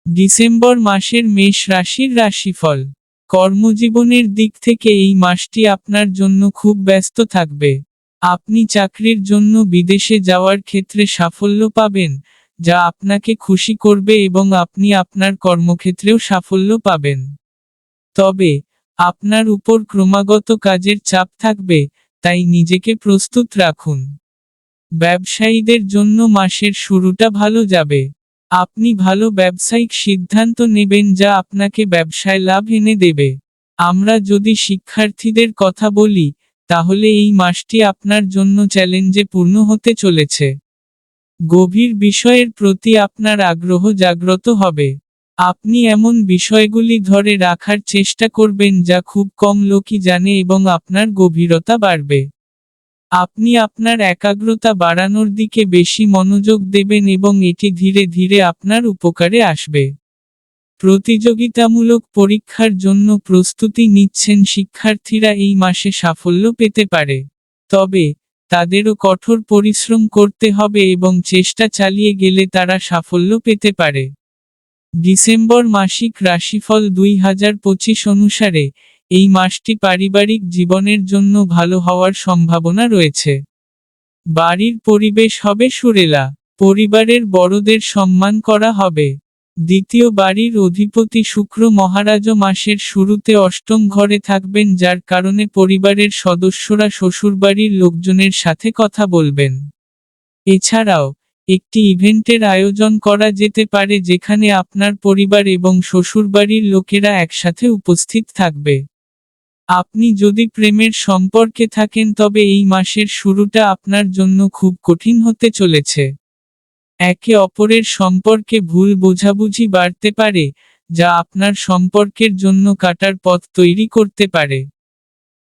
December মাসের মেষ রাশির রাশিফল। কর্মজীবনের দিক থেকে এই মাসটি আপনার জন্য খুব ব্যস্ত থাকবে। আপনি চাকরির জন্য বিদেশে যাওয়ার ক্ষেত্রে সাফল্য পাবেন, যা আপনাকে খুশি করবে এবং আপনি আপনার কর্মক্ষেত্রেও সাফল্য পাবেন। তবে, আপনার উপর ক্রমাগত কাজের চাপ থাকবে, তাই নিজেকে প্রস্তুত রাখুন। ব্যবসায়ীদের জন্য মাসের শুরুটা ভালো যাবে। আপনি ভালো ব্যবসায়িক সিদ্ধান্ত নেবেন যা আপনাকে ব্যবসায় লাভ এনে দেবে। আমরা যদি শিক্ষার্থীদের কথা বলি, তাহলে এই মাসটি আপনার জন্য চ্যালেঞ্জে পূর্ণ হতে চলেছে। গভীর বিষয়ের প্রতি আপনার আগ্রহ জাগ্রত হবে। আপনি এমন বিষয়গুলি ধরে রাখার চেষ্টা করবেন যা খুব কম লোকই জানে এবং আপনার গভীরতা বাড়বে। আপনি আপনার একাগ্রতা বাড়ানোর দিকে বেশি মনোযোগ দেবেন এবং এটি ধীরে ধীরে আপনার উপকারে আসবে। প্রতিযোগিতামূলক পরীক্ষার জন্য প্রস্তুতি নিচ্ছেন শিক্ষার্থীরা এই মাসে সাফল্য পেতে পারে। তবে, তাদেরও কঠোর পরিশ্রম করতে হবে এবং চেষ্টা চালিয়ে গেলে তারা সাফল্য পেতে পারে। ডিসেম্বর মাসিক রাশিফল 2025 অনুসারে, এই মাসটি পারিবারিক জীবনের জন্য ভালো হওয়ার সম্ভাবনা রয়েছে। বাড়ির পরিবেশ হবে সুরেলা। পরিবারের বড়দের সম্মান করা হবে। দ্বিতীয় বাড়ির অধিপতি শুক্র মহারাজও মাসের শুরুতে অষ্টম ঘরে থাকবেন, যার কারণে পরিবারের সদস্যরা শ্বশুরবাড়ির লোকজনের সাথে কথা বলবেন। এছাড়াও, একটি ইভেন্টের আয়োজন করা যেতে পারে যেখানে আপনার পরিবার এবং শ্বশুরবাড়ির লোকেরা একসাথে উপস্থিত থাকবে। আপনি যদি প্রেমের সম্পর্কে থাকেন তবে এই মাসের শুরুটা আপনার জন্য খুব কঠিন হতে চলেছে। একে অপরের সম্পর্কে ভুল বোঝাবুঝি বাড়তে পারে, যা আপনার সম্পর্কের জন্য কাটার পথ তৈরি করতে পারে।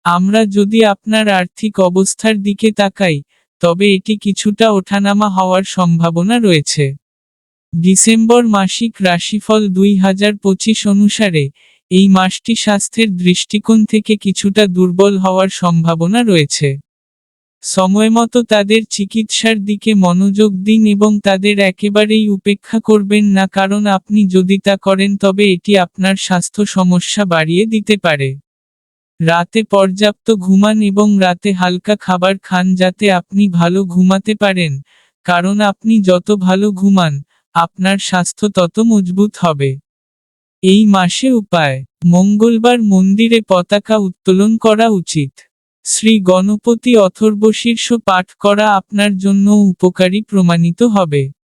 আমরা যদি আপনার আর্থিক অবস্থার দিকে তাকাই, তবে এটি কিছুটা ওঠানামা হওয়ার সম্ভাবনা রয়েছে। ডিসেম্বর মাসিক রাশিফল 2025 অনুসারে, এই মাসটি স্বাস্থ্যের দৃষ্টিকোণ থেকে কিছুটা দুর্বল হওয়ার সম্ভাবনা রয়েছে। সময়মতো তাদের চিকিৎসার দিকে মনোযোগ দিন এবং তাদের একেবারেই উপেক্ষা করবেন না, কারণ আপনি যদি তা করেন তবে এটি আপনার স্বাস্থ্য সমস্যা বাড়িয়ে দিতে পারে। রাতে পর্যাপ্ত ঘুমান এবং রাতে হালকা খাবার খান যাতে আপনি ভালো ঘুমাতে পারেন, কারণ আপনি যত ভালো ঘুমান, আপনার স্বাস্থ্য তত মজবুত হবে। এই মাসে উপায়: মঙ্গলবার মন্দিরে পতাকা উত্তোলন করা উচিত। শ্রী গণপতি অথর্বশীর্ষ পাঠ করা আপনার জন্য উপকারী প্রমাণিত হবে।